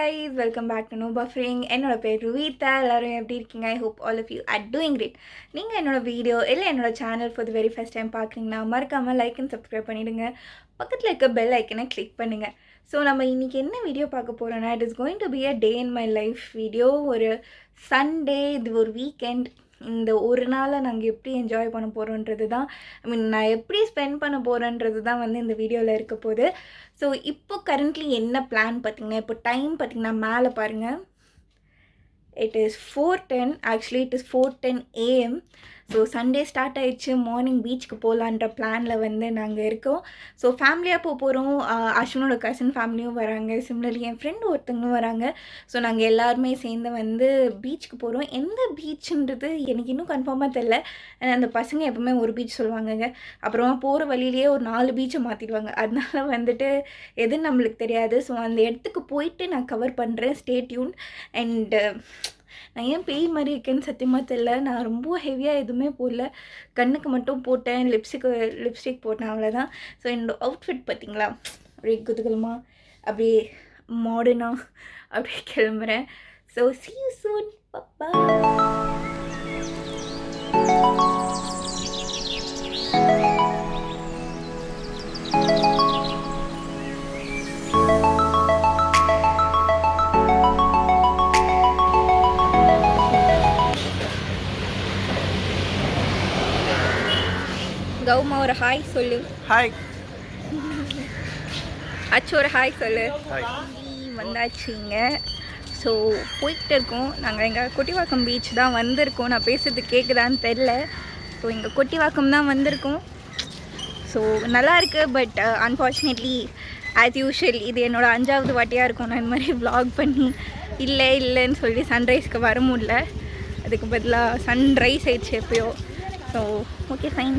guys, welcome back to No Buffering. என்னோட பேர் ருவிதா. எல்லாரும் எப்படி இருக்கீங்க? I hope all of you are doing great. நீங்கள் என்னோட வீடியோ இல்லை என்னோட channel for the very first time பார்க்குறீங்கன்னா மறக்காமல் லைக் அண்ட் சப்ஸ்கிரைப் பண்ணிவிடுங்க. பக்கத்தில் இருக்க பெல் ஐக்கனை கிளிக் பண்ணுங்கள். ஸோ நம்ம இன்றைக்கி என்ன வீடியோ பார்க்க போகிறோன்னா, it is going to be a day in my life video. ஒரு சண்டே, இது ஒரு வீக்கெண்ட். இந்த ஒரு நாளை நாங்கள் எப்படி என்ஜாய் பண்ண போகிறோன்றது தான், நான் எப்படி ஸ்பெண்ட் பண்ண போகிறேன்றது தான் வந்து இந்த வீடியோவில் இருக்க போகுது. ஸோ இப்போ கரண்ட்லி என்ன பிளான் பார்த்திங்கன்னா, இப்போ டைம் பார்த்திங்கன்னா மேலே பாருங்கள், it is 4:10. Actually it is 4:10 AM. So Sunday start ஆகிடுச்சு. மார்னிங் பீச்சுக்கு போகலான்ற பிளானில் வந்து நாங்கள் இருக்கோம். ஸோ ஃபேமிலியாக போகிறோம். அஸ்வினோட கசின் ஃபேமிலியும் வராங்க. சிம்லர்லி என் ஃப்ரெண்டு ஒருத்தவங்களும் வராங்க. ஸோ நாங்கள் எல்லாருமே சேர்ந்து வந்து பீச்சுக்கு போகிறோம். எந்த பீச்சுன்றது எனக்கு இன்னும் கன்ஃபார்மாக தெரில. அந்த பசங்க எப்பவுமே ஒரு பீச் சொல்லுவாங்கங்க. அப்புறமா போகிற வழியிலேயே ஒரு 4 பீச்சை மாற்றிடுவாங்க. அதனால வந்துட்டு எதுன்னு நம்மளுக்கு தெரியாது. ஸோ அந்த இடத்துக்கு போயிட்டு நான் கவர் பண்ணுறேன். Stay tune. அண்டு நான் ஏன் பேய் மாதிரி இருக்கேன்னு சத்தியமாக தெரியல. நான் ரொம்ப ஹெவியாக எதுவுமே போடல. கண்ணுக்கு மட்டும் போட்டேன், லிப்ஸ்டிக் போட்டேன், அவ்வளோதான். ஸோ என்னோட அவுட்ஃபிட் பார்த்திங்களா, அப்படியே குதூகலமாக அப்படியே மாடர்னாக அப்படியே கிளம்புறேன். So see you soon. Bye. கௌமா ஒரு ஹாய் சொல்லு. ஹாய். அச்சு ஒரு ஹாய் சொல்லு. வந்தாச்சுங்க. ஸோ போய்கிட்டு இருக்கோம். நாங்கள் எங்கள் கொட்டிவாக்கம் பீச் தான் வந்திருக்கோம். நான் பேசுறது கேட்குதான்னு தெரில. ஸோ எங்கள் கொட்டிவாக்கம் தான் வந்திருக்கோம். ஸோ நல்லா இருக்குது. பட் அன்ஃபார்ச்சுனேட்லி ஆஸ் யூஷுவல் இது என்னோடய 5வது வாட்டியாக இருக்கும் நான் இந்த மாதிரி வ்ளாக் பண்ணி இல்லைன்னு சொல்லி சன்ரைஸ்க்கு வர முடியல. அதுக்கு பதிலாக சன்ரைஸ் ஆயிடுச்சு எப்பயோ. ஸோ ஓகே ஃபைன்,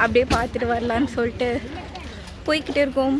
அப்படியே பார்த்துட்டு வரலான்னு சொல்லிட்டு போய்கிட்டு இருக்கோம்.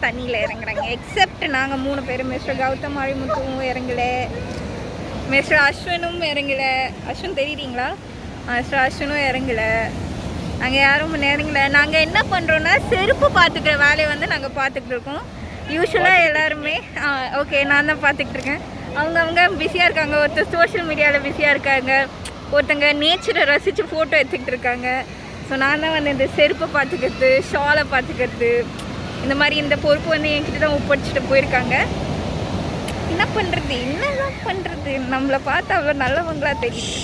தண்ணியில் இறங்குறாங்க. எக்ஸப்ட் நாங்கள் 3 பேரும். மிஸ்டர் கௌதம் அழிமுத்துவும் இறங்கலை, மிஸ்டர் அஸ்வினும் இறங்கலை. அஸ்வின் தெரியுறீங்களா? மிஸ்டர் அஸ்வினும் இறங்கலை. நாங்கள் யாரும் இறங்கலை. நாங்கள் என்ன பண்ணுறோன்னா, செருப்பு பார்த்துக்கிற வேலையை வந்து நாங்கள் பார்த்துக்கிட்டு இருக்கோம். யூஸ்வலாக எல்லாருமே ஓகே நான் தான் பார்த்துக்கிட்டு இருக்கேன். அவங்க பிஸியாக இருக்காங்க. ஒருத்தர் சோஷியல் மீடியாவில் பிஸியாக இருக்காங்க, ஒருத்தங்க நேச்சரை ரசித்து ஃபோட்டோ எடுத்துக்கிட்டு இருக்காங்க. ஸோ நான் தான் வந்து இந்த செருப்பை பார்த்துக்கிறது, ஷாலை பார்த்துக்கிறது, இந்த மாதிரி இந்த பொறுப்பு வந்து என்கிட்ட தான் ஒப்படைச்சிட்டு போயிருக்காங்க. என்ன பண்ணுறது, நம்மளை பார்த்தா அவ்வளோ நல்லவங்களா தெரியுது.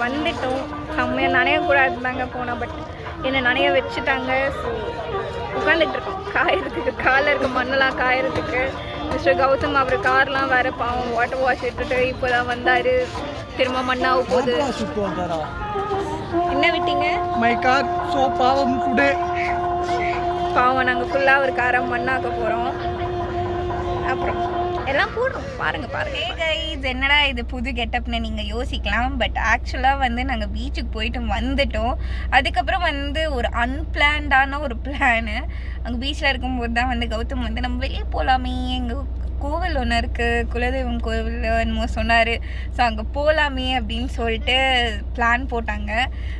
வந்துட்டோம். செம்மையாக நனையக்கூடாது தாங்க போனோம். பட் என்னை நனைய வச்சுட்டாங்க. ஸோ உட்காந்துட்டு இருக்கோம் காயறதுக்கு. காலில் இருக்க மண்ணெல்லாம் காயறதுக்கு. மிஸ்டர் கௌதம் அவர் கார்லாம் வேறு பாவம் வாட்டர் வாஷ் எடுத்துட்டு இப்போ தான் வந்தார். திரும்ப மண்ணாக போகுது. என்ன விட்டீங்க? மை கார் ஸோ பாவம் டுடே. பாவம் நாங்கள் ஃபுல்லாக ஒரு காரை மண்ணாக்க போகிறோம். அப்புறம் எல்லாம் போடுறோம். பாருங்கள். ஹே கைஸ், என்னடா இது புது கெட்டப்னு நீங்கள் யோசிக்கலாம். பட் ஆக்சுவலாக வந்து நாங்கள் பீச்சுக்கு போயிட்டு வந்துட்டோம். அதுக்கப்புறம் வந்து ஒரு அன்பிளான்டான ஒரு பிளானு. அங்கே பீச்சில் இருக்கும்போது தான் வந்து கௌதம் வந்து நம்ம வெளியே போகலாமே, எங்கள் கோவில் ஒன்று இருக்குது, குலதெய்வம் கோவில் என்னமோ சொன்னார். ஸோ அங்கே போகலாமே அப்படின்னு சொல்லிட்டு பிளான் போட்டாங்க.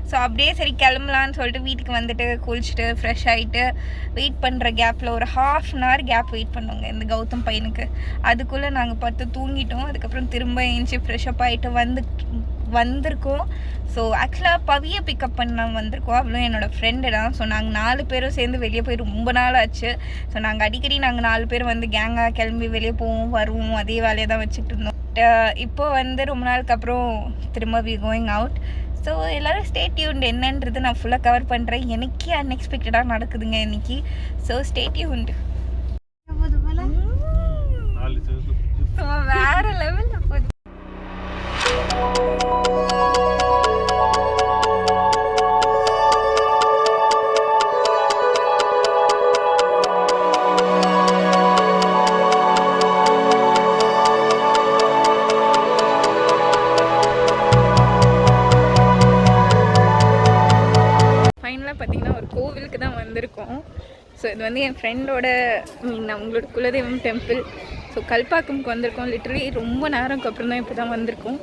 ஸோ அப்படியே சரி கிளம்பலான்னு சொல்லிட்டு வீட்டுக்கு வந்துட்டு குளிச்சுட்டு ஃப்ரெஷ் ஆகிட்டு வெயிட் பண்ணுற கேப்பில் ஒரு 1/2 an hour கேப் வெயிட் பண்ணுவோங்க இந்த கௌதம் பையனுக்கு. அதுக்குள்ளே நாங்கள் படுத்து தூங்கிட்டோம். அதுக்கப்புறம் திரும்ப எழுந்துச்சி ஃப்ரெஷ்அப் ஆகிட்டு வந்திருக்கோம். ஸோ ஆக்சுவலாக பவியை பிக்கப் பண்ண வந்திருக்கோம். அவளும் என்னோடய ஃப்ரெண்டு தான். ஸோ நாங்கள் 4 பேரும் சேர்ந்து வெளியே போய் ரொம்ப நாள் ஆச்சு. ஸோ நாங்கள் அடிக்கடி 4 பேர் வந்து கேங்காக கிளம்பி வெளியே போவோம் வருவோம், அதே வேலையை தான் வச்சுட்டு இருந்தோம். இப்போ வந்து ரொம்ப நாளுக்கு அப்புறம் திரும்ப வி கோயிங் அவுட். ஸோ எல்லோரும் ஸ்டே டியூன்ட். என்னன்றது நான் ஃபுல்லாக கவர் பண்ணுறேன். எனக்கே அன்எக்ஸ்பெக்டடாக நடக்குதுங்க இன்றைக்கி. So stay tuned. வேறு லெவலில் போகுது. பார்த்திங்கன்னா ஒரு கோவிலுக்கு தான் வந்திருக்கோம். ஸோ இது வந்து என் ஃப்ரெண்டோட அவங்களோட குலதெய்வம் டெம்பிள். ஸோ கல்பாக்கம்க்கு வந்திருக்கோம். லிட்டரலி ரொம்ப நேரம்க்கு அப்புறம் தான் இப்போ தான் வந்திருக்கோம்.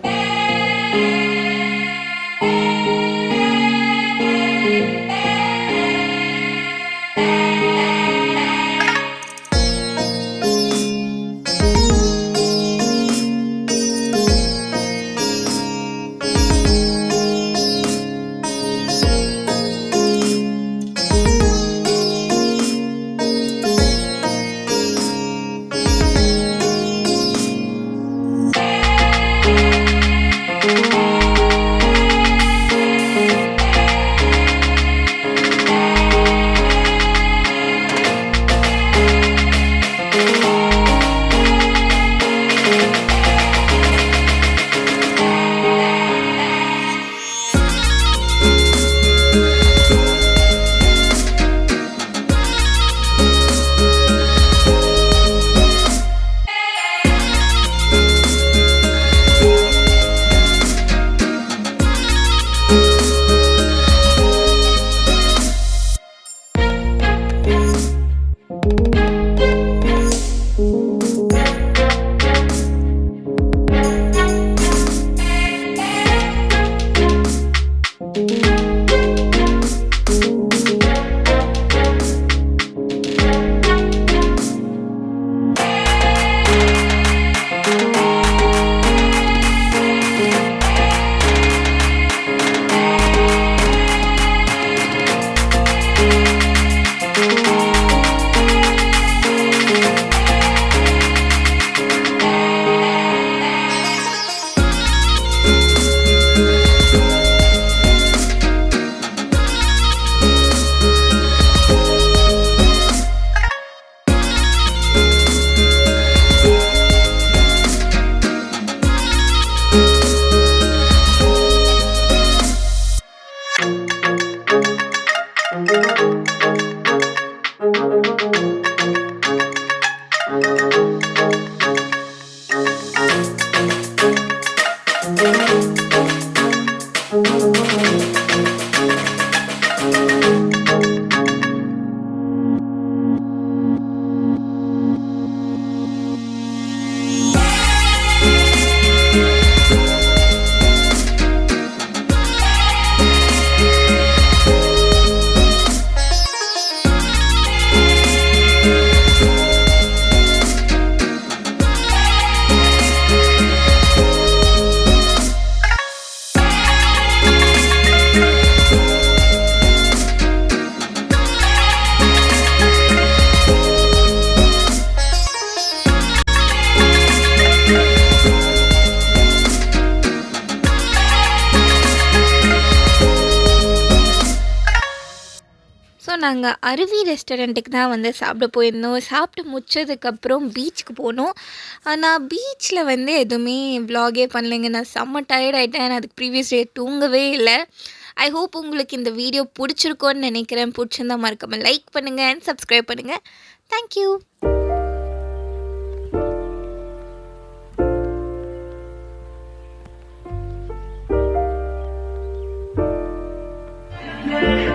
ஸோ நாங்கள் அருவி ரெஸ்டாரண்ட்டுக்கு தான் வந்து சாப்பிட போயிருந்தோம். சாப்பிட்டு முடிச்சதுக்கப்புறம் பீச்சுக்கு போனோம். நான் பீச்சில் வந்து எதுவுமே விலாகே பண்ணலைங்க. நான் செம்ம டயர்ட் ஆகிட்டேன். அதுக்கு ப்ரீவியஸ் டே தூங்கவே இல்லை. ஐ ஹோப் உங்களுக்கு இந்த வீடியோ பிடிச்சிருக்கோன்னு நினைக்கிறேன். பிடிச்சிருந்தா மறக்காமல் லைக் பண்ணுங்கள் அண்ட் சப்ஸ்கிரைப் பண்ணுங்கள். தேங்க்யூ. Yeah.